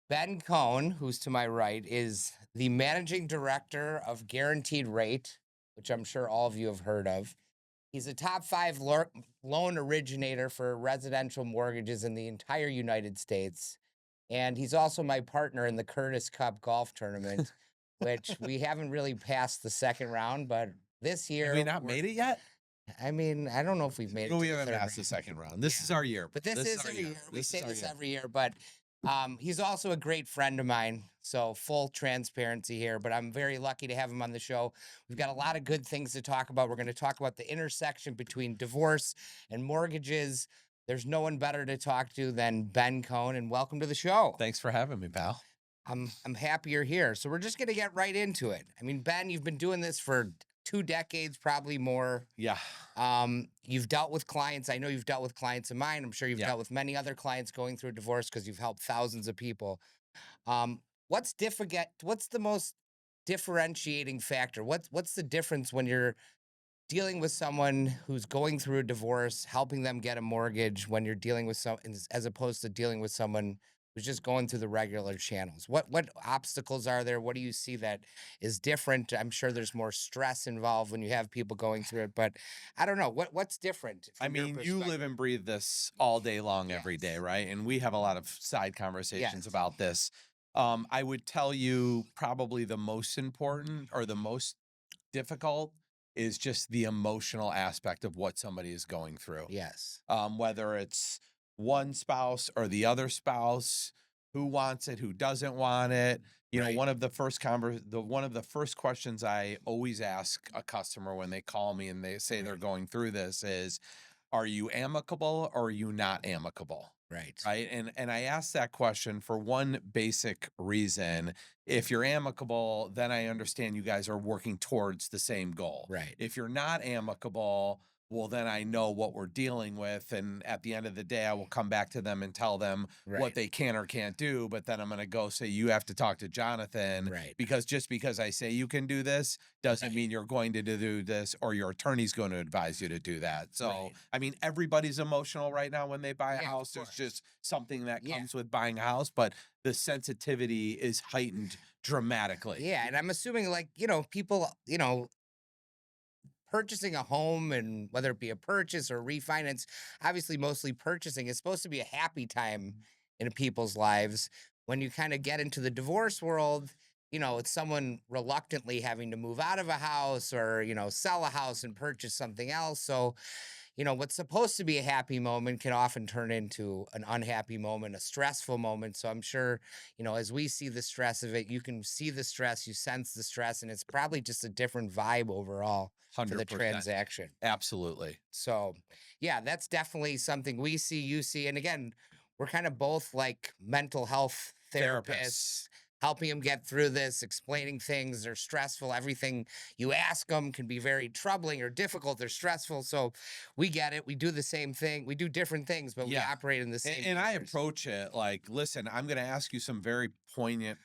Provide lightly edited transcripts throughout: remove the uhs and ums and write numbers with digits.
Ben Cohen, who's to my right, is the managing director of Guaranteed Rate, which I'm sure all of you have heard of. He's a top five loan originator for residential mortgages in the entire United States. And he's also my partner in the Curtis Cup golf tournament, which we haven't really passed the second round, but this Have we year, not made it yet? I mean, I don't know if we've made it Well, to we the haven't third passed the round. second round. This Yeah. is our year. But this is our every year. We This say is our this year. every year, but he's also a great friend of mine. So full transparency here, but I'm very lucky to have him on the show. We've got a lot of good things to talk about. We're going to talk about the intersection between divorce and mortgages. There's no one better to talk to than Ben Cohen, and welcome to the show. Thanks for having me, pal. I'm happy you're here. So we're just going to get right into it. I mean, Ben, you've been doing this for 2 decades, probably more. Yeah. You've dealt with clients. I know you've dealt with clients of mine. I'm sure you've Yeah. dealt with many other clients going through a divorce because you've helped thousands of people. What's different? What's the most differentiating factor? What's the difference when you're dealing with someone who's going through a divorce, helping them get a mortgage when you're dealing with as opposed to dealing with someone who's just going through the regular channels? What obstacles are there? What do you see that is different? I'm sure there's more stress involved when you have people going through it, but I don't know. What's different I from your mean, you live perspective? and breathe this all day long, every day, Yes. right? And we have a lot of side conversations Yes. about this. I would tell you probably the most important or the most difficult is just the emotional aspect of what somebody is going through. Yes. Whether it's one spouse or the other spouse, who wants it, who doesn't want it. You know, Right. one of the first questions I always ask a customer when they call me and they say they're going through this is, are you amicable or are you not amicable? Right. Right. And I ask that question for one basic reason. If you're amicable, then I understand you guys are working towards the same goal. Right. If you're not amicable, well, then I know what we're dealing with. And at the end of the day, I will come back to them and tell them Right. what they can or can't do. But then I'm going to go say, you have to talk to Jonathan, Right. because just because I say you can do this doesn't Right. mean you're going to do this, or your attorney's going to advise you to do that. So, Right. I mean, everybody's emotional right now when they buy a Yeah, of house. There's course. just something that Yeah. comes with buying a house, but the sensitivity is heightened dramatically. Yeah, and I'm assuming like, people, purchasing a home and whether it be a purchase or refinance, obviously mostly purchasing is supposed to be a happy time in people's lives. When you kind of get into the divorce world, it's someone reluctantly having to move out of a house or, sell a house and purchase something else. So, what's supposed to be a happy moment can often turn into an unhappy moment, a stressful moment. So I'm sure, as we see the stress of it, you can see the stress, you sense the stress, and it's probably just a different vibe overall for the 100%. transaction. Absolutely. So, yeah, that's definitely something we see, you see. And again, we're kind of both like mental health therapists, helping them get through this, explaining things. They're stressful. Everything you ask them can be very troubling or difficult. They're stressful. So we get it. We do the same thing. We do different things, but we Yeah. operate in the same. And I universe. approach it like, listen, I'm going to ask you some very poignant,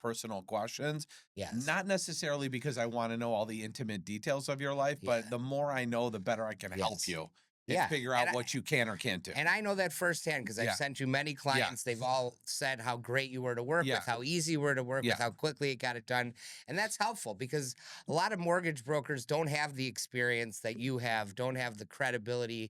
personal questions. Yes. Not necessarily because I want to know all the intimate details of your life, Yeah. but the more I know, the better I can help Yes. you and Yeah. figure And out what you can or can't do. And I know that firsthand because I've Yeah. sent you many clients. They've all said how great you were to work Yeah. with, how easy you were to work Yeah. with, how quickly it got it done. And that's helpful because a lot of mortgage brokers don't have the experience that you have, don't have the credibility,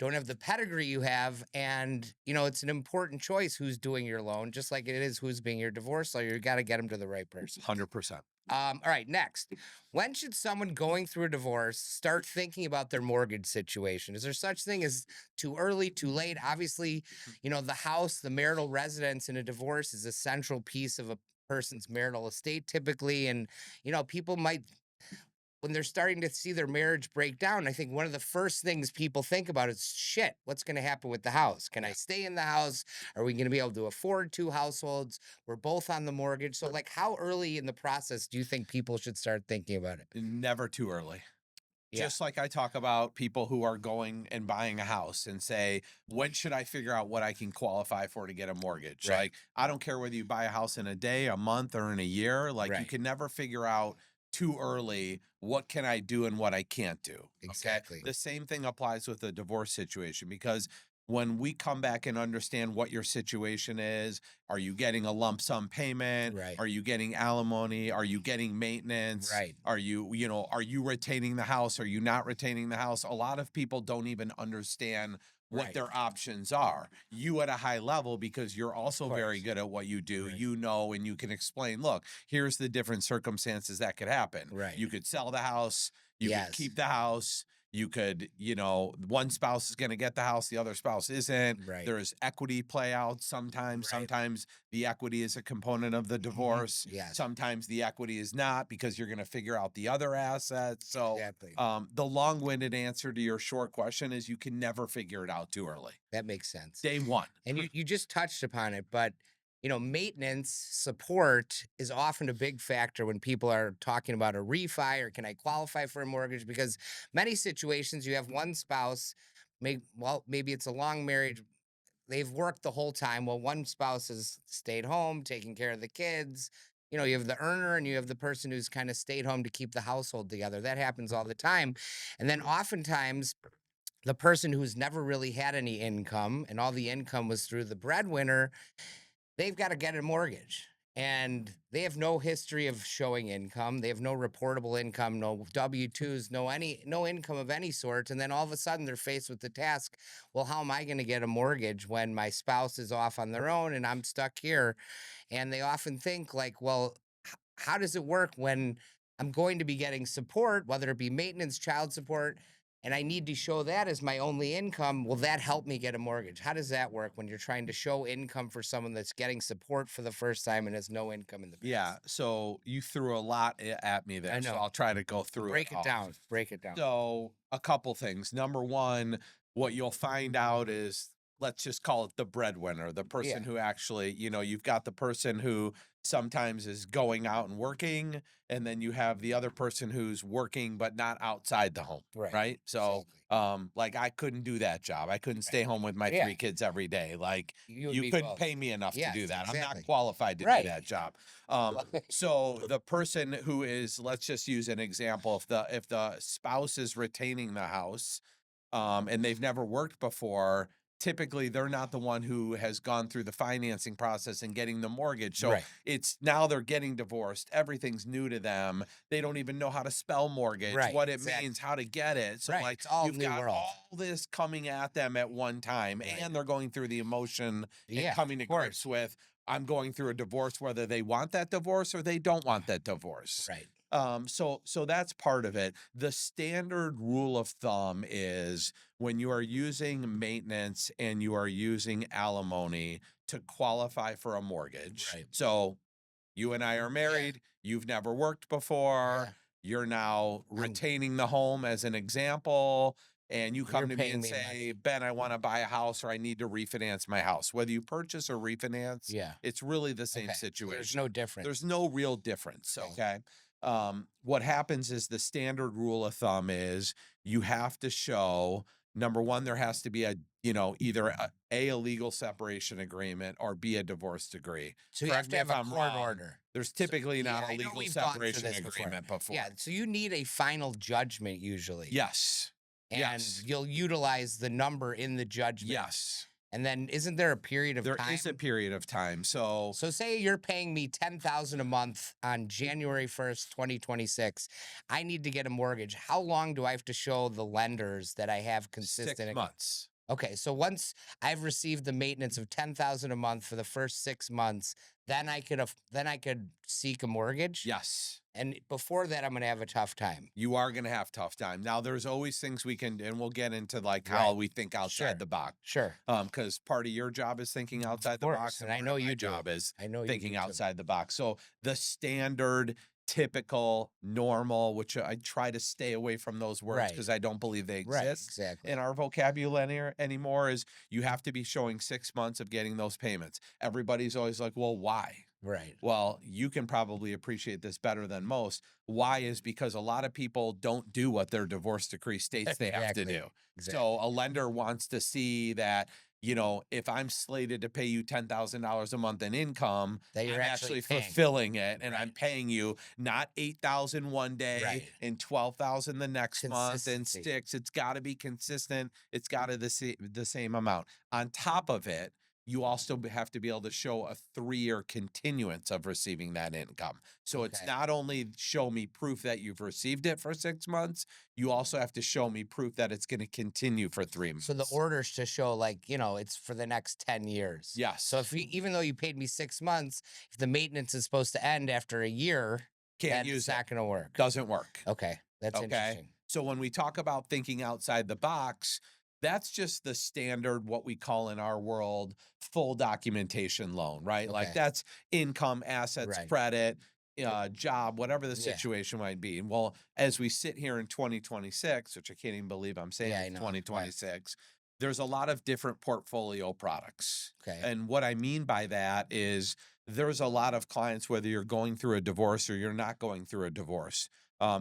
don't have the pedigree you have. And, it's an important choice who's doing your loan, just like it is who's being your divorce lawyer. You got to get them to the right person. 100%. All right, next. When should someone going through a divorce start thinking about their mortgage situation? Is there such thing as too early, too late? Obviously, the house, the marital residence in a divorce is a central piece of a person's marital estate typically. And, people might, when they're starting to see their marriage break down, I think one of the first things people think about is shit, what's going to happen with the house? Can I stay in the house? Are we going to be able to afford 2 households? We're both on the mortgage. So, like, how early in the process do you think people should start thinking about it? Never too early. Yeah. Just like I talk about people who are going and buying a house and say, when should I figure out what I can qualify for to get a mortgage? Right. Like, I don't care whether you buy a house in a day, a month, or in a year. Like, you Right. can never figure out too early what can I do and what I can't do. Okay. Exactly. The same thing applies with the divorce situation, because When we come back and understand what your situation is, are you getting a lump sum payment? Right. Are you getting alimony? Are you getting maintenance? Right. Are you retaining the house? Are you not retaining the house? A lot of people don't even understand what Right. their options are. You at a high level, because you're also very course. good at what you do, Right. and you can explain, look, here's the different circumstances that could happen. Right. You could sell the house, you could Yes. keep the house, you could, one spouse is going to get the house, the other spouse isn't. Right. There's equity play out sometimes. Right. Sometimes the equity is a component of the divorce. Yes. Sometimes the equity is not, because you're going to figure out the other assets. So Exactly. the long-winded answer to your short question is you can never figure it out too early. That makes sense. Day one. And you just touched upon it, but maintenance support is often a big factor when people are talking about a refi or can I qualify for a mortgage? Because many situations you have one spouse, maybe it's a long marriage. They've worked the whole time. Well, one spouse has stayed home, taking care of the kids. You have the earner and you have the person who's kind of stayed home to keep the household together. That happens all the time. And then oftentimes the person who's never really had any income and all the income was through the breadwinner, they've got to get a mortgage and they have no history of showing income. They have no reportable income, no W-2s, no income of any sort. And then all of a sudden they're faced with the task. Well, how am I going to get a mortgage when my spouse is off on their own and I'm stuck here? And they often think like, well, how does it work when I'm going to be getting support, whether it be maintenance, child support, and I need to show that as my only income? Will that help me get a mortgage? How does that work when you're trying to show income for someone that's getting support for the first time and has no income in the past? Yeah. So you threw a lot at me there. I know. So I'll try to go through Break it it all. down. Break it down. So a couple things. Number one, what you'll find out is, let's just call it the breadwinner, the person Yeah. who actually, you've got the person who sometimes is going out and working, and then you have the other person who's working but not outside the home. Right. So Exactly. like I couldn't do that job. I couldn't stay home with my Yeah. 3 kids every day. Like You would you be couldn't both. pay me enough to Yes, do that. I'm exactly. not qualified to Right. do that job. So the person who is, let's just use an example. If the spouse is retaining the house, and they've never worked before, typically they're not the one who has gone through the financing process and getting the mortgage. So Right. it's now they're getting divorced. Everything's new to them. They don't even know how to spell mortgage, Right, what it exactly. means, how to get it. So Right, like it's all you've new got world. all this coming at them at one time, Right. and they're going through the emotion and Yeah, coming to of course. grips with, I'm going through a divorce, whether they want that divorce or they don't want that divorce. Right. So that's part of it. The standard rule of thumb is when you are using maintenance and you are using alimony to qualify for a mortgage. Right. So you and I are married, you've never worked before, Yeah. you're now retaining the home as an example, and you come You're to me paying and me say, money. Ben, I want to buy a house or I need to refinance my house. Whether you purchase or refinance, Yeah. it's really the same Okay. So situation. there's no difference. There's no real difference. Okay. Okay. What happens is the standard rule of thumb is you have to show, number one, there has to be either a legal separation agreement or B, a divorce decree. So you have to have a court order. There's typically not I a know legal we've gone through separation this before. agreement before. Yeah. So you need a final judgment usually. Yes. And Yes. you'll utilize the number in the judgment. Yes. And then isn't there a period of time? There is a period of time. So say you're paying me $10,000 a month on January 1st, 2026. I need to get a mortgage. How long do I have to show the lenders that I have consistent 6 months. Okay, so once I've received the maintenance of $10,000 a month for the first 6 months, then I could seek a mortgage. Yes. And before that, I'm going to have a tough time. You are going to have tough time. Now, there's always things we can, and we'll get into like how Right. we think outside Sure. the box. Sure. Because part of your job is thinking outside the course, box, and I part know of you my do. job is I know you thinking do too. outside the box. So the standard, typical, normal, which I try to stay away from those words Right. because I don't believe they Right. exist Exactly. in our vocabulary anymore, is you have to be showing 6 months of getting those payments. Everybody's always like, well, why? Right. Well, you can probably appreciate this better than most. Why is because a lot of people don't do what their divorce decree states they have to Exactly. do. Exactly. So a lender wants to see that if I'm slated to pay you $10,000 a month in income, That you're I'm actually actually paying. fulfilling it, and I'm Right. paying you not 8,000 one day Right. and 12,000 the next month and Consistency. 6. It's got to be consistent. It's got to the same amount. On top of it, you also have to be able to show a 3-year continuance of receiving that income. So it's Okay. not only show me proof that you've received it for 6 months, you also have to show me proof that it's going to continue for 3 months. So the orders to show it's for the next 10 years. Yes. So even though you paid me 6 months, if the maintenance is supposed to end after a year, Can't then use it's not going to work. Doesn't work. Okay. That's Okay. interesting. So when we talk about thinking outside the box, that's just the standard, what we call in our world, full documentation loan, right? Like Okay. that's income, assets, Right. credit, job, whatever the Yeah. situation might be. Well, as we sit here in 2026, which I can't even believe I'm saying Yeah, I it's know. 2026, there's a lot of different portfolio products. Okay. And what I mean by that is there's a lot of clients, whether you're going through a divorce or you're not going through a divorce.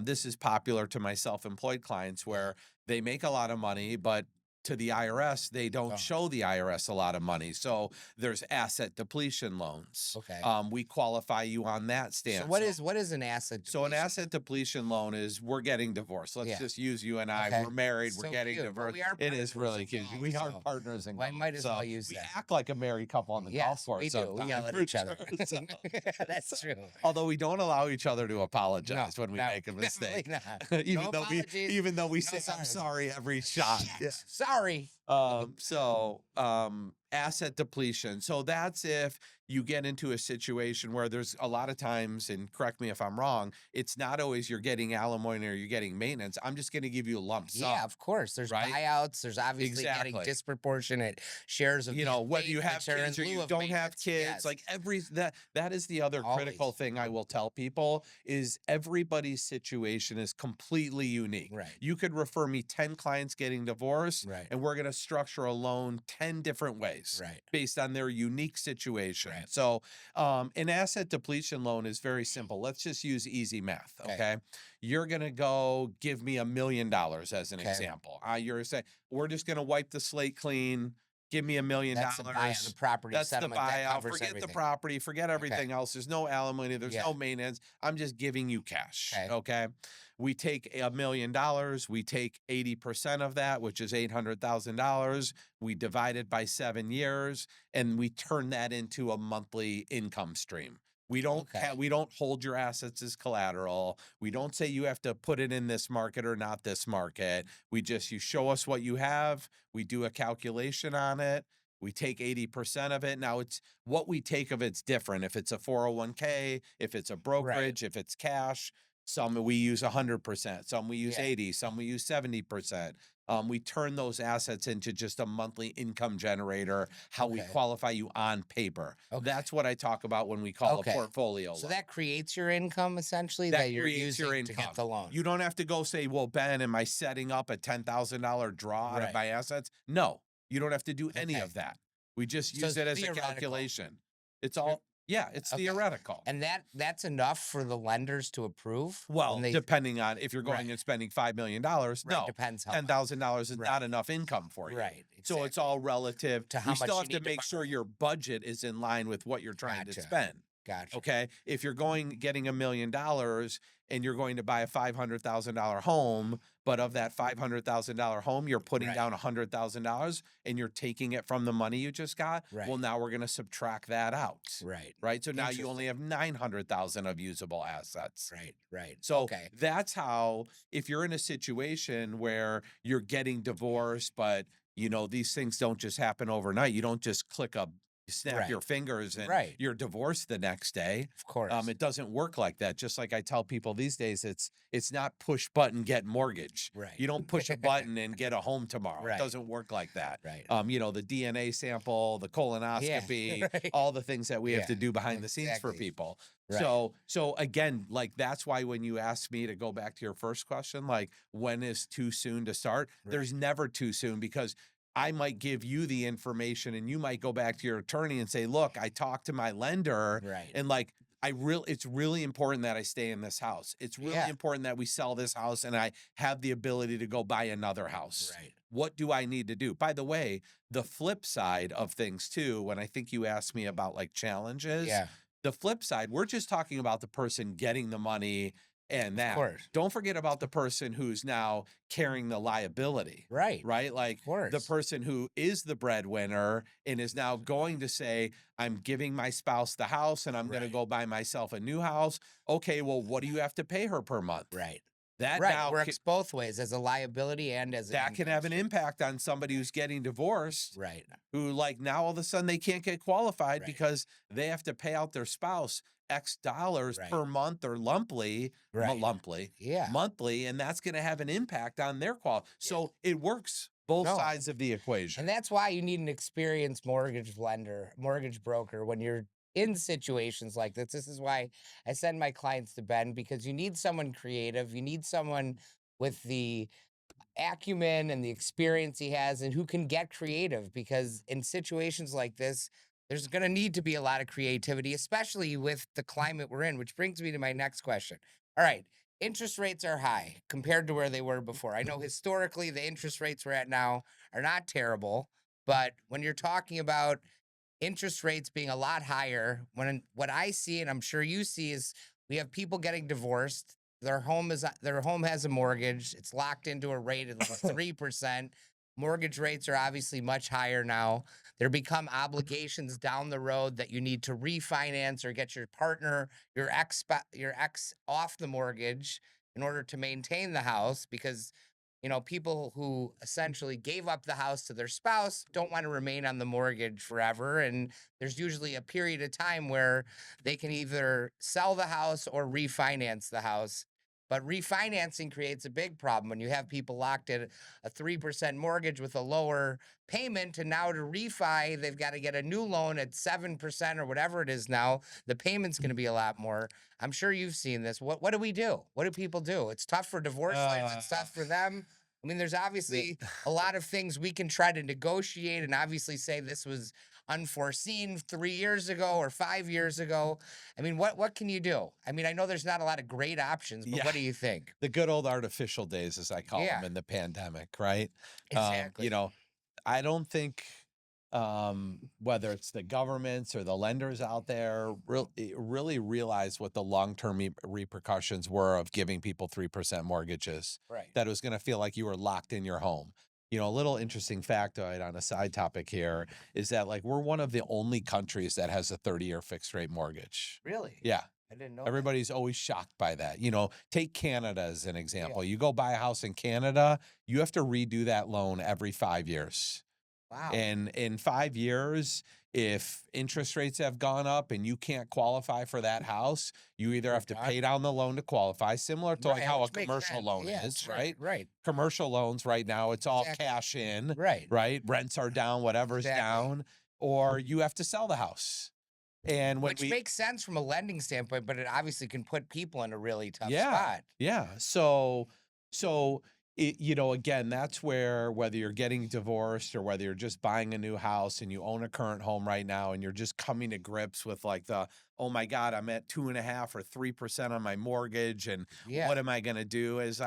This is popular to my self-employed clients where they make a lot of money, but to the IRS, they don't Oh. show the IRS a lot of money. So there's asset depletion loans. Okay. We qualify you on that stance. So what is an asset? So an depletion? asset depletion loan is we're getting divorced. Let's Yeah. just use you and I. Okay. We're married. We're So getting cute, but divorced. we are It is partners really in cute. golf, We are so partners in I golf. might as well So use we that. act like a married couple on the golf Yes, course. we do. We yell at sometimes, each other. for sure. That's true. Although we don't allow each other to apologize No, when we no, make a mistake. definitely not. No apologies, even though we no say I'm sorry. sorry every shot. Yes. Sorry. Asset depletion. So that's if you get into a situation where there's a lot of times, and correct me if I'm wrong, it's not always you're getting alimony or you're getting maintenance. I'm just going to give you a lump sum. Yeah, of course. There's right? buyouts. There's obviously getting Exactly. disproportionate shares of the whether you estate, have which are in kids or lieu you of don't have maintenance. kids, Yes. like that is the other critical Always. thing I will tell people is everybody's situation is completely unique. Right. You could refer me 10 clients getting divorced, Right. and we're going to structure a loan 10 different ways Right. based on their unique situation. Right. So an asset depletion loan is very simple. Let's just use easy math. Okay. You're going to go give me $1 million as an Okay. example. You're saying we're just going to wipe the slate clean. Give me $1 million. That's the buyout, the property That's the settlement. That buyout. covers Forget everything. the property. Forget everything else. There's no alimony. There's Yeah. no maintenance. I'm just giving you cash. Okay. Okay. We take $1 million. We take 80% of that, which is $800,000. We divide it by 7 years, and we turn that into a monthly income stream. We don't Okay. we don't hold your assets as collateral. We don't say you have to put it in this market or not this market. You show us what you have. We do a calculation on it. We take 80% of it. Now it's what we take of it's different. If it's a 401k, if it's a brokerage, if it's cash, some we use 100%, some we use 80, some we use 70%. We turn those assets into just a monthly income generator, how we Okay. qualify you on paper. Okay. That's what I talk about when we call Okay. a portfolio So loan. that creates your income essentially That that you're creates your using to income. get the loan. You don't have to go say, well, Ben, am I setting up a $10,000 draw out of Right. my assets? No, you don't have to do any Okay. of that. We just So use it it's as a theoretical. calculation. It's all, it's Okay. theoretical. And that's enough for the lenders to approve? Well, when they, depending on if you're going Right. and spending $5 million, right, no, depends how much. $10,000 is Right. not enough income for you. Right. So it's exactly. all relative. To how we still much have you to need to make sure your budget is in line with what you're trying to Gotcha. spend. Gotcha. Okay. If you're getting $1 million and you're going to buy a $500,000 home, but of that $500,000 home, you're putting Right. down $100,000 and you're taking it from the money you just got. Right. Well, now we're going to subtract that out. Right. Right. So now you only have 900,000 of usable assets. Right. Right. So okay. that's how, if you're in a situation where you're getting divorced, but these things don't just happen overnight. You don't just snap Right. your fingers and Right. you're divorced the next day. Of course. It doesn't work like that. Just like I tell people these days, it's not push button, get mortgage. Right. You don't push a button and get a home tomorrow. Right. It doesn't work like that. Right. The DNA sample, the colonoscopy, right. all the things that we have Yeah, to do behind the scenes for exactly. people. Right. So again, like that's why when you asked me to go back to your first question, like when is too soon to start? Right. There's never too soon, because I might give you the information and you might go back to your attorney and say, look, I talked to my lender Right. and it's really important that I stay in this house. It's really important that we sell this house and I have the ability to go buy another house. Right. what do I need to do? By the way, the flip side of things too, when I think you asked me about like challenges, Yeah, the flip side, we're just talking about the person getting the money and of that. course. Don't forget about the person who's now carrying the liability, Right. right? Like Of course. the person who is the breadwinner and is now going to say, I'm giving my spouse the house and I'm going to Right. go buy myself a new house. Okay, well, what do you have to pay her per month? Right. That Right. It now works both ways, as a liability and as an that can income have an stream. impact on somebody who's getting divorced, Right. who like now all of a sudden they can't get qualified Right. because they have to pay out their spouse X dollars Right. per month or lumply, Right. monthly, and that's going to have an impact on their qual. So it works both No. sides of the equation. And that's why you need an experienced mortgage lender, mortgage broker when you're in situations like this. This is why I send my clients to Ben, because you need someone creative. You need someone with the acumen and the experience he has and who can get creative, because in situations like this, there's going to need to be a lot of creativity, especially with the climate we're in, which brings me to my next question. All right. Interest rates are high compared to where they were before. I know historically the interest rates we're at now are not terrible, but when you're talking about interest rates being a lot higher, when what I see, and I'm sure you see, is we have people getting divorced. Their home has a mortgage. It's locked into a rate of like 3%. Mortgage rates are obviously much higher now. There become obligations down the road that you need to refinance or get your partner, your ex off the mortgage in order to maintain the house, because people who essentially gave up the house to their spouse don't want to remain on the mortgage forever. And there's usually a period of time where they can either sell the house or refinance the house. But refinancing creates a big problem when you have people locked at a 3% mortgage with a lower payment. And now to refi, they've got to get a new loan at 7% or whatever it is now. The payment's going to be a lot more. I'm sure you've seen this. What do we do? What do people do? It's tough for divorce lawyers. It's tough for them. I mean, there's obviously a lot of things we can try to negotiate and obviously say this was unforeseen 3 years ago or 5 years ago. I mean, what can you do? I mean, I know there's not a lot of great options, but what do you think? The good old artificial days, as I call Yeah. them, in the pandemic, right? Exactly. I don't think whether it's the governments or the lenders out there really realized what the long-term repercussions were of giving people 3% mortgages. Right. That it was going to feel like you were locked in your home. A little interesting factoid on a side topic here is that like we're one of the only countries that has a 30-year fixed rate mortgage. Really? Yeah. I didn't know. Everybody's always shocked by that. Take Canada as an example. You go buy a house in Canada, you have to redo that loan every 5 years. Wow. And in 5 years, if interest rates have gone up and you can't qualify for that house, you either have to pay down the loan to qualify, similar to like how a commercial loan is, right? Right. Commercial loans right now, it's all cash in, Right. Rents are down, whatever's down, or you have to sell the house. And Which makes sense from a lending standpoint, but it obviously can put people in a really tough spot. Yeah. So again, that's where whether you're getting divorced or whether you're just buying a new house and you own a current home right now and you're just coming to grips with like oh my God, I'm at 2.5 or 3% on my mortgage. And what am I going to do? It's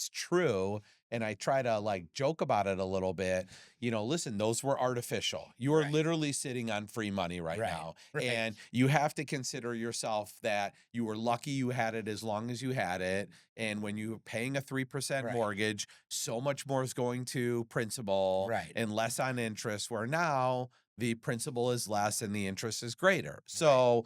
true. And I try to like joke about it a little bit. Listen, those were artificial. You are literally sitting on free money right now. And you have to consider yourself that you were lucky you had it as long as you had it. And when you're paying a 3% mortgage, so much more is going to principal and less on interest, where now the principal is less and the interest is greater. So,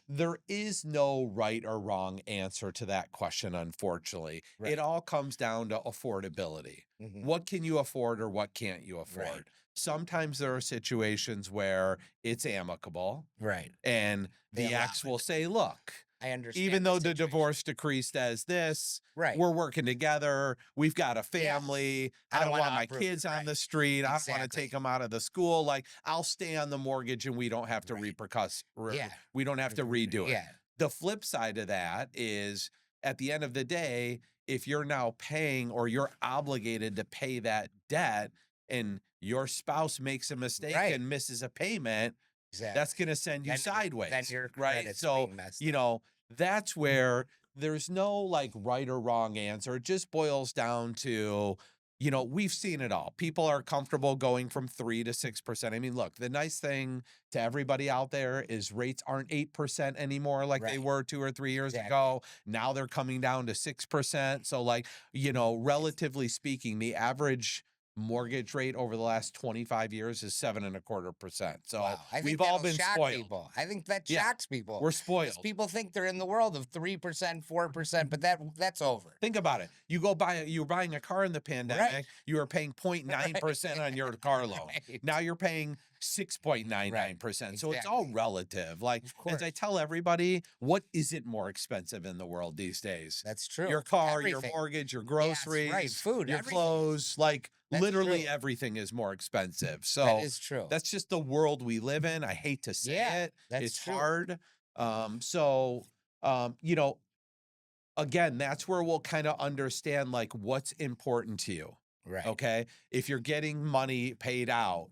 there is no right or wrong answer to that question, unfortunately. It all comes down to affordability. What can you afford or what can't you afford? Sometimes there are situations where it's amicable. And the ex will say, look, I understand. Even though the divorce decree says this, we're working together. We've got a family. I don't want my kids on the street. I don't want to take them out of the school. Like, I'll stay on the mortgage and we don't have to we don't have to redo it. The flip side of that is, at the end of the day, if you're now paying or you're obligated to pay that debt and your spouse makes a mistake and misses a payment, that's going to send you sideways. Then your right. So, that's where there's no like right or wrong answer. It just boils down to, we've seen it all. People are comfortable going from 3 to 6%. I mean, look, the nice thing to everybody out there is rates aren't 8% anymore like they Right. were 2 or 3 years Exactly. ago. Now they're coming down to 6%. So like, relatively speaking, the average mortgage rate over the last 25 years is 7.25%. So Wow. I think we've all that'll been shock spoiled. people. I think that Yeah, shocks people. We're 'Cause spoiled. people think they're in the world of 3%, 4%, but that's over. Think about it. You're buying a car in the pandemic, you were paying 0.9% on your car loan. Right. Now you're paying 6.99%. So it's all Exactly. relative. Like, Of course. as I tell everybody, what isn't more expensive in the world these days? That's true. Your car, Everything. your mortgage, your Gas, groceries, right, food, your everything. clothes, like That's literally true. everything is more expensive. So That is true. that's just the world we live in. I hate to say it. That's It's true. hard. You know, again, that's where we'll kind of understand like what's important to you. Right. Okay. If you're getting money paid out,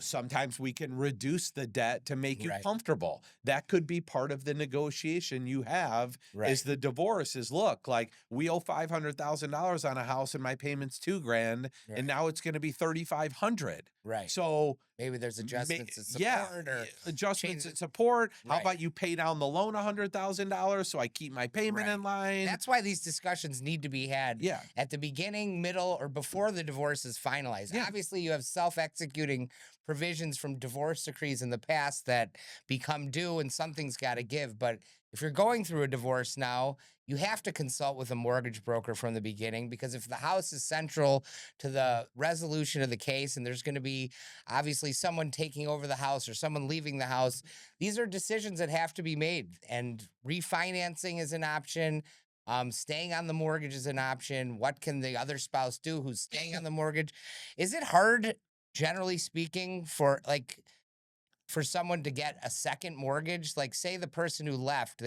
sometimes we can reduce the debt to make you Right. comfortable. That could be part of the negotiation you have. Right. Is the divorce is look, like we owe $500,000 on a house and my payment's $2,000 Right. and now it's going to be $3,500. Right. So maybe there's adjustments and support yeah, or adjustments change- and support. How Right. about you pay down the loan $100,000 so I keep my payment Right. in line? That's why these discussions need to be had Yeah. at the beginning, middle, or before the divorce is finalized. Yeah. Obviously, you have self-executing provisions from divorce decrees in the past that become due and something's got to give. But if you're going through a divorce now, you have to consult with a mortgage broker from the beginning, because if the house is central to the resolution of the case and there's going to be obviously someone taking over the house or someone leaving the house, these are decisions that have to be made. And refinancing is an option. Staying on the mortgage is an option. What can the other spouse do who's staying on the mortgage? Is it hard, generally speaking, for someone to get a second mortgage? Like, say the person who left,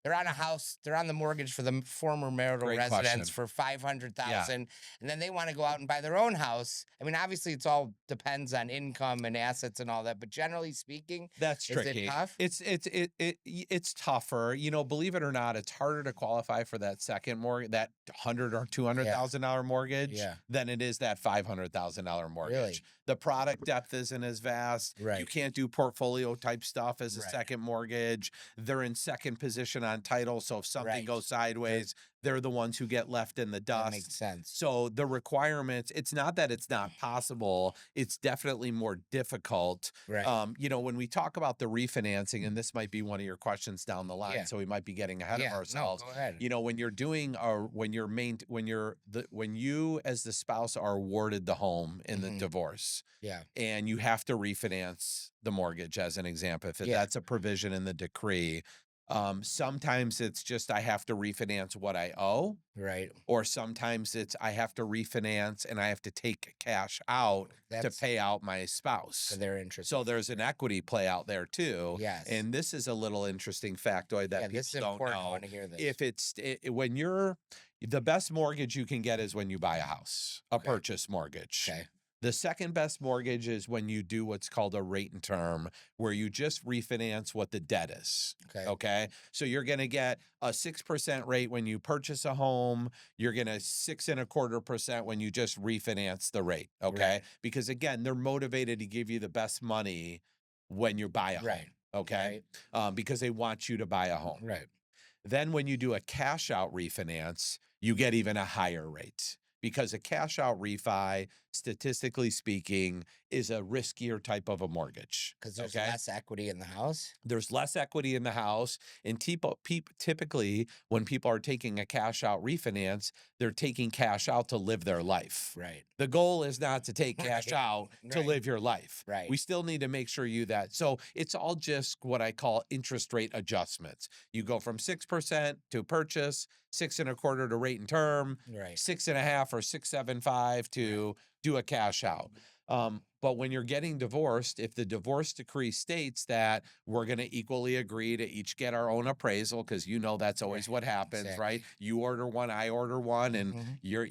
they're on a house, they're on the mortgage for the former marital Great residence question. for $500,000, and then they want to go out and buy their own house. I mean, obviously, it's all depends on income and assets and all that, but generally speaking, That's is tricky. it tough? It's tougher. Believe it or not, it's harder to qualify for that second mortgage, that $100,000 or $200,000 mortgage, Yeah. than it is that $500,000 mortgage. Really? The product depth isn't as vast. You Right. can't do portfolio type stuff as a Right. second mortgage. They're in second position on title, so if something Right. goes sideways, they're the ones who get left in the That dust. makes sense. So the requirements, it's not that it's not possible, it's definitely more difficult. Right. When we talk about the refinancing, and this might be one of your questions down the line, Yeah. so we might be getting ahead of Yeah, ourselves. no, go ahead. When you're doing when you as the spouse are awarded the home in the Mhm. divorce, Yeah. and you have to refinance the mortgage, as an example, if Yeah. that's a provision in the decree. Sometimes it's just I have to refinance what I owe, Right. or sometimes it's I have to refinance and I have to take cash out That's to pay out my spouse. for their interest. So there's an equity play out there too. Yes. And this is a little interesting factoid that yeah, this is people don't important. I know. want to hear this. If when you're the best mortgage you can get is when you buy a house, a Okay. purchase mortgage. Okay. The second best mortgage is when you do what's called a rate and term, where you just refinance what the debt is. Okay. Okay. So you're going to get a 6% rate when you purchase a home. You're going to 6.25% when you just refinance the rate. Okay. Right. Because again, they're motivated to give you the best money when you buy a home. Right. Okay. Because they want you to buy a home. Right. Then when you do a cash out refinance, you get even a higher rate, because a cash out refi, statistically speaking, is a riskier type of a mortgage. Because there's Okay? less equity in the house. There's less equity in the house. And typically, when people are taking a cash out refinance, they're taking cash out to live their life. Right. The goal is not to take cash Right. out to Right. live your life. Right. We still need to make sure that. So it's all just what I call interest rate adjustments. You go from 6% to purchase, 6.25% to rate and term, Right. 6.5 or 6.75 to do a cash out. But when you're getting divorced, if the divorce decree states that we're going to equally agree to each get our own appraisal, because that's always what happens, right? You order one, I order one, and you're,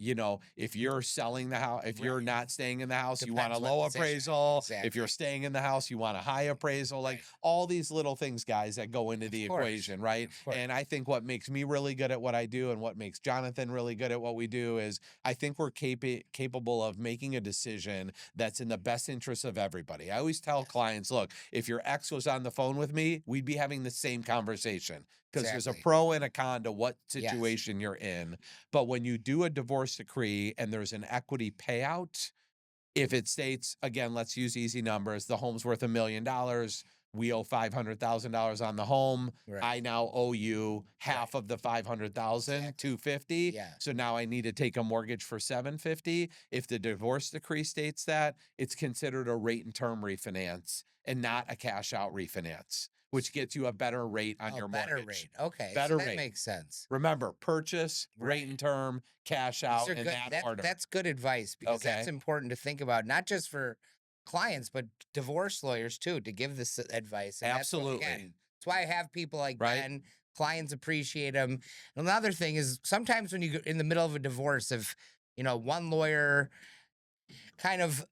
if you're selling the house, if you're not staying in the house, you want a low appraisal. If you're staying in the house, you want a high appraisal. Like all these little things, guys, that go into the equation, right? And I think what makes me really good at what I do and what makes Jonathan really good at what we do is I think we're capable of making a decision that's in the best interest of everybody. I always tell clients, look, if your ex was on the phone with me, we'd be having the same conversation, because there's a pro and a con to what situation you're in. But when you do a divorce decree and there's an equity payout, if it states, again, let's use easy numbers, the home's worth $1 million. We owe $500,000 on the home. I now owe you half of the $500,000, $250,000. So now I need to take a mortgage for $750,000. If the divorce decree states that, it's considered a rate and term refinance and not a cash out refinance, which gets you a better rate on your mortgage. Better rate. Okay. Better so that rate. Makes sense. Remember, purchase, rate and term, cash out in that order. That's good advice, because that's important to think about, not just for clients, but divorce lawyers too, to give this advice. And Absolutely. That's why I have people like Ben. Clients appreciate them. Another thing is sometimes when you go in the middle of a divorce, if one lawyer kind of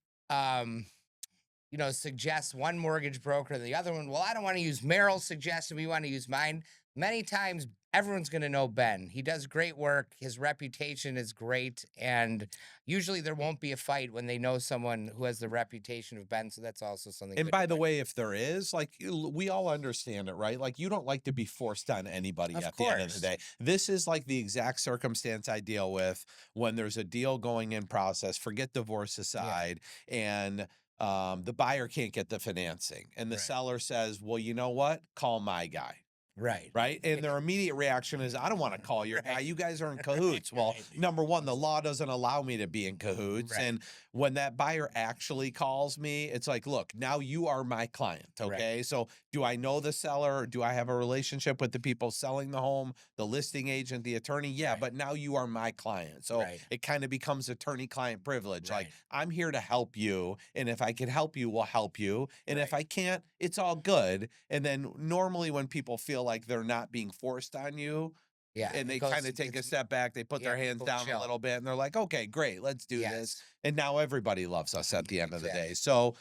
suggests one mortgage broker, the other one, well, I don't want to use Merrill's suggestion, we want to use mine. Many times, everyone's going to know Ben. He does great work. His reputation is great. And usually there won't be a fight when they know someone who has the reputation of Ben. So that's also something. And by the way, if there is, like, we all understand it, right? Like, you don't like to be forced on anybody at the end of the day. This is like the exact circumstance I deal with when there's a deal going in process, forget divorce aside, and the buyer can't get the financing. And the seller says, well, you know what? Call my guy. Right. And their immediate reaction is, I don't want to call your guy. You guys are in cahoots. Well, number one, the law doesn't allow me to be in cahoots. And when that buyer actually calls me, it's like, look, now you are my client. Okay. So do I know the seller? Do I have a relationship with the people selling the home, the listing agent, the attorney? Yeah. But now you are my client. So it kind of becomes attorney-client privilege. Like, I'm here to help you. And if I can help you, we'll help you. And if I can't, it's all good. And then normally when people feel like they're not being forced on you, and they kind of take a step back, they put their hands down a little bit, and they're like, okay, great, let's do this. And now everybody loves us at the end of the day. So,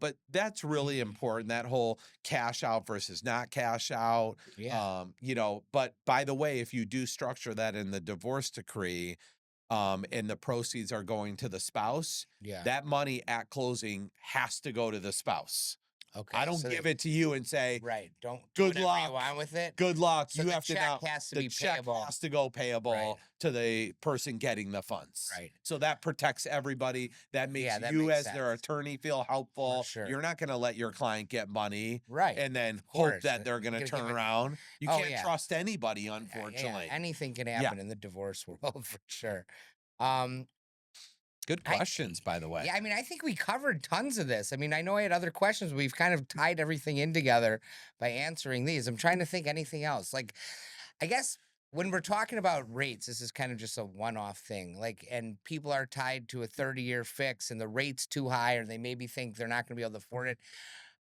but that's really important, that whole cash out versus not cash out. But by the way, if you do structure that in the divorce decree, and the proceeds are going to the spouse, that money at closing has to go to the spouse. Okay. I don't give it to you and say, don't good do luck. You want with it. Good luck. So you have to now. The check has to go payable to the person getting the funds. So that protects everybody. That makes you as their attorney feel helpful. You're not going to let your client get money and then hope that they're going to turn around. You can't trust anybody, unfortunately. Anything can happen in the divorce world for sure. Good questions, by the way. Yeah, I mean, I think we covered tons of this. I mean, I know I had other questions, but we've kind of tied everything in together by answering these. I'm trying to think anything else. Like, I guess when we're talking about rates, this is kind of just a one-off thing. Like, and people are tied to a 30-year fix and the rate's too high, or they maybe think they're not going to be able to afford it.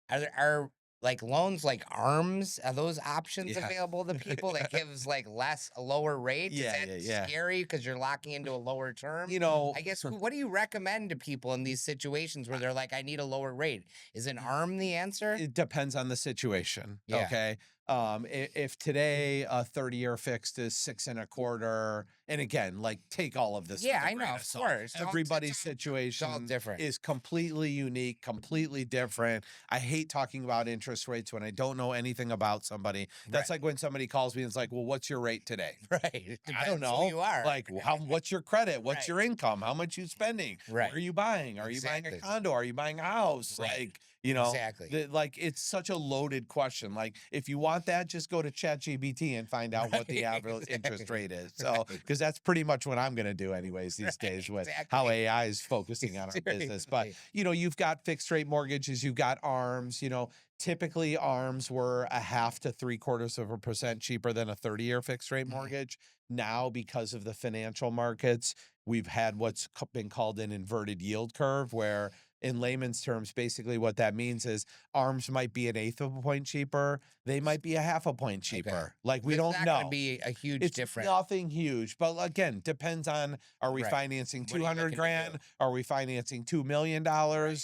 Are like loans like ARMs, are those options available to people that gives like a lower rate? Is that scary because you're locking into a lower term? I guess, what do you recommend to people in these situations where they're like, I need a lower rate? Is an ARM the answer? It depends on the situation. Okay. If today a 30-year fixed is 6.25%, and again, like, take all of this. Yeah, I know, of course. Everybody's situation is completely unique, completely different. I hate talking about interest rates when I don't know anything about somebody. That's like when somebody calls me and it's like, well, what's your rate today? I don't know. Who you are. Like, what's your credit? What's your income? How much you spending? Where are you buying? Are you buying a condo? Are you buying a house? Like, like, it's such a loaded question. Like, if you want that, just go to ChatGPT and find out what the average interest rate is. So, because that's pretty much what I'm going to do anyways these days with how AI is focusing on our business. But, you've got fixed rate mortgages, you've got ARMs, typically ARMs were 0.5 to 0.75% cheaper than a 30-year fixed rate mortgage. Now, because of the financial markets, we've had what's been called an inverted yield curve, where in layman's terms, basically what that means is ARMs might be 1/8 of a point cheaper. They might be 1/2 a point cheaper. Like, we It's don't not going to know. be a huge It's difference. nothing huge, but again, depends on, are we Right. financing What are you 200 looking to grand? do? Are we financing $2 million?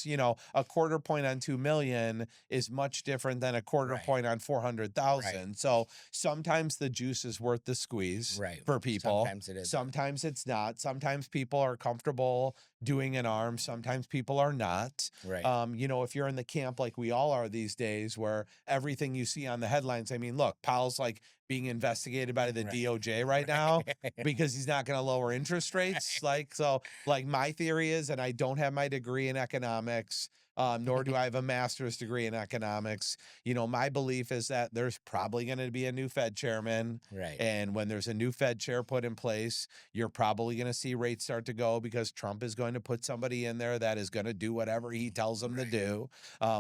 You know, a quarter point on 2 million is much different than a quarter Right. point on 400,000. Right. So sometimes the juice is worth the squeeze Right. for people. Sometimes it is. Sometimes it's not. Sometimes people are comfortable doing an ARM. Sometimes people are not. Right. You know, if you're in the camp like we all are these days, where everything you see on the headlines, I mean, look, Powell's like being investigated by the Right. DOJ right now because he's not going to lower interest rates. Like, so like my theory is, and I don't have my degree in economics, nor do I have a master's degree in economics. You know, my belief is that there's probably going to be a new Fed chairman. Right. And when there's a new Fed chair put in place, you're probably going to see rates start to go because Trump is going to put somebody in there that is going to do whatever he tells them to do,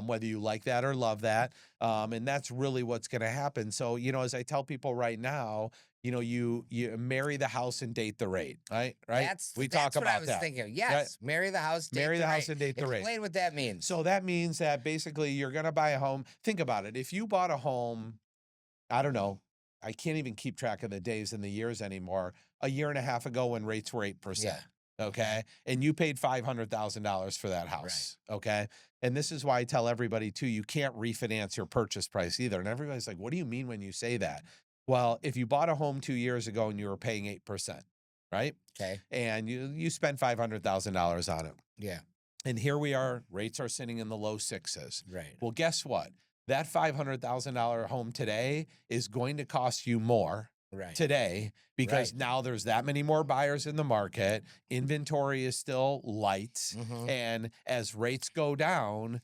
whether you like that or love that. And that's really what's going to happen. So, you know, as I tell people right now, you know, you marry the house and date the rate, right? We talk about that. I was thinking. Yes, marry the house, marry the house and date the rate. Explain what that means. So that means that basically you're going to buy a home. Think about it. If you bought a home, I don't know, I can't even keep track of the days and the years anymore, a year and a half ago when rates were 8%. Yeah. Okay. And you paid $500,000 for that house. Right. Okay. And this is why I tell everybody too, you can't refinance your purchase price either. And everybody's like, what do you mean when you say that? Well, if you bought a home 2 years ago and you were paying 8%, right? Okay. And you spent $500,000 on it. Yeah. And here we are, rates are sitting in the low 6s. Right. Well, guess what? That $500,000 home today is going to cost you more today because now there's that many more buyers in the market. Inventory is still light. And as rates go down,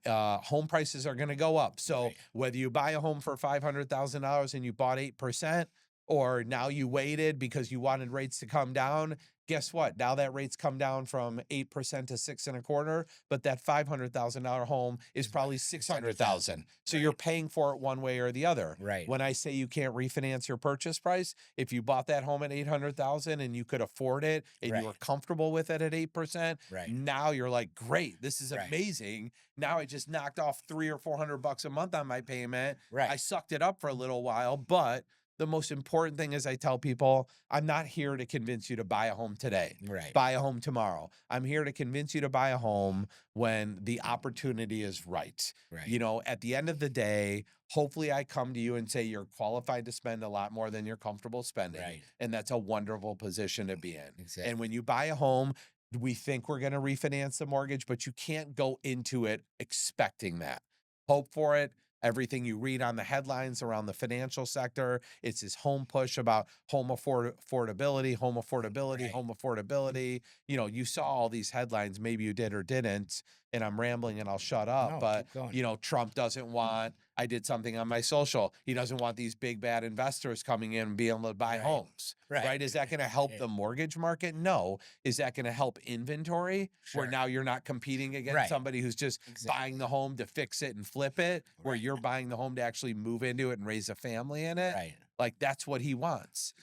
home prices are going to go up. So whether you buy a home for $500,000 and you bought 8%, or now you waited because you wanted rates to come down, guess what? Now that rates come down from 8% to 6.25%, but that $500,000 home is probably $600,000. So you're paying for it one way or the other. Right. When I say you can't refinance your purchase price, if you bought that home at $800,000 and you could afford it and you were comfortable with it at 8%, now you're like, great, this is amazing. Now I just knocked off $300 or $400 a month on my payment. I sucked it up for a little while, but the most important thing is I tell people, I'm not here to convince you to buy a home today, buy a home tomorrow. I'm here to convince you to buy a home when the opportunity is right. You know, at the end of the day, hopefully I come to you and say you're qualified to spend a lot more than you're comfortable spending. And that's a wonderful position to be in. And when you buy a home, we think we're going to refinance the mortgage, but you can't go into it expecting that. Hope for it. Everything you read on the headlines around the financial sector, it's this home push about home affordability, home affordability, home affordability. You know, you saw all these headlines, maybe you did or didn't, and I'm rambling and I'll shut up. No, but, you know, Trump doesn't want, I did something on my social, he doesn't want these big bad investors coming in and being able to buy homes. Is that going to help the mortgage market? No. Is that going to help inventory where now you're not competing against somebody who's just buying the home to fix it and flip it, where you're buying the home to actually move into it and raise a family in it? Like, that's what he wants.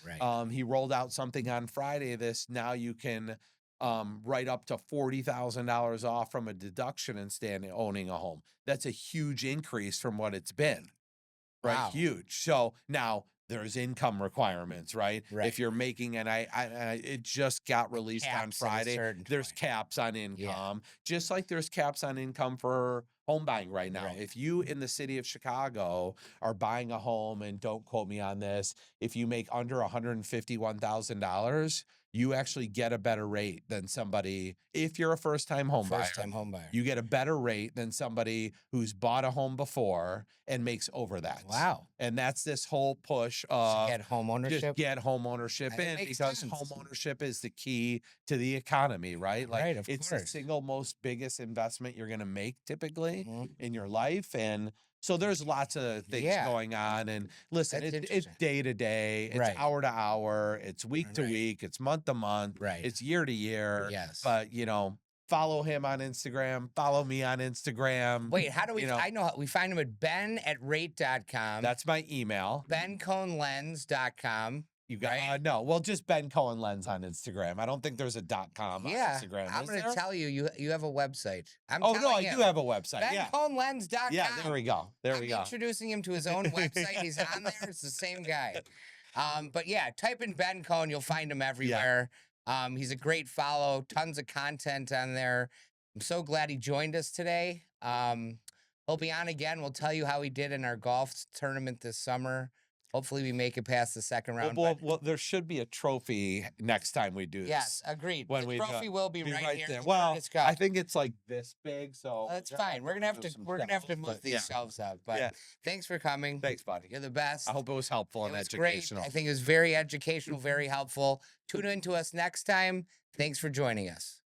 He rolled out something on Friday, now you can write up to $40,000 off from a deduction and owning a home. That's a huge increase from what it's been. Wow. Huge. So now there's income requirements, if you're making, and it just got released on Friday, there's caps on income, just like there's caps on income for home buying right now. If you in the city of Chicago are buying a home, and don't quote me on this, if you make under $151,000, you actually get a better rate than somebody, if you're a first-time home buyer. You get a better rate than somebody who's bought a home before and makes over that. Wow. And that's this whole push of get home ownership. Just get home ownership in, because home ownership is the key to the economy, right? Like, it's the single most biggest investment you're going to make typically in your life. And so there's lots of things going on. And listen, it's day to day, it's hour to hour, it's week to week, it's month to month, it's year to year. But, you know, follow him on Instagram, follow me on Instagram. Wait, how do we, I know, we find him at ben@rate.com. That's my email. bencohenlens.com. You got Right? no. Well, just Ben Cohen Lens on Instagram. I don't think there's a .com on Yeah, Instagram. I'm Is going to there? tell you, you have a website. I'm Oh no, I telling do him. have a website. Yeah, BenCohenLens.com. yeah. There we go. There I'm we go. introducing him to his own website. He's on there. It's the same guy. But yeah, type in Ben Cohen. You'll find him everywhere. He's a great follow. Tons of content on there. I'm so glad he joined us today. He'll be on again. We'll tell you how he did in our golf tournament this summer. Hopefully we make it past the second round. Well, there should be a trophy next time we do this. Yes, agreed. When The we trophy will be right here. there. in Well, Curtis Cup. I think it's like this big, so That's fine. We're gonna have to move these shelves up. But thanks for coming. Thanks, buddy. You're the best. I hope it was helpful and was great. educational. I think it was very educational, very helpful. Tune in to us next time. Thanks for joining us.